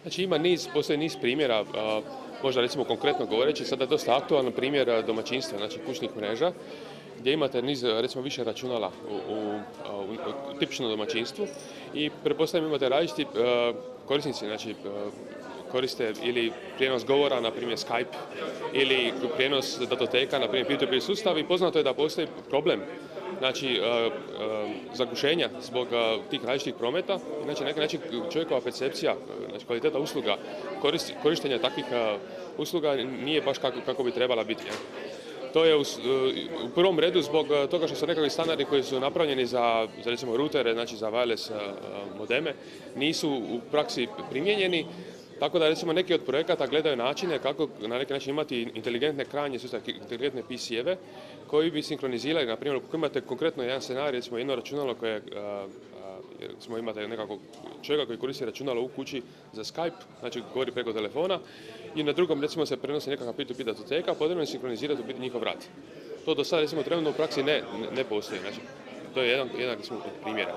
Znači postoji niz primjera, možda recimo konkretno govoreći, sada dosta aktualan primjer domaćinstva, znači kućnih mreža, gdje imate niz, recimo više računala u tipičnom domaćinstvu i pretpostavljam imate različiti korisnici, znači koriste ili prijenos govora, na primjer Skype, ili prijenos datoteka, na primjer P2P sustav i poznato je da postoji problem, znači zagušenja zbog tih različitih prometa. Znači na neki način čovjekova percepcija, znači kvaliteta usluga, korištenja takvih usluga nije baš kako bi trebala biti. To je u prvom redu zbog toga što su nekakvi standardi koji su napravljeni za recimo rutere, znači za wireless modeme, nisu u praksi primijenjeni. Tako da recimo neki od projekata gledaju načine kako na neki način imati inteligentne krajnje sustave, inteligentne PC-eve koji bi sinkronizirali, na primjer, ako imate konkretno jedan scenarij, recimo jedno računalo koje recimo imate nekakvog čovjeka koji koristi računalo u kući za Skype, znači govori preko telefona, i na drugom recimo se prenosi nekakva P2P datoteka, potrebno je sinkronizirati u biti njihov rad. To do sada recimo trenutno u praksi ne postoji, znači to je jedan recimo od primjera.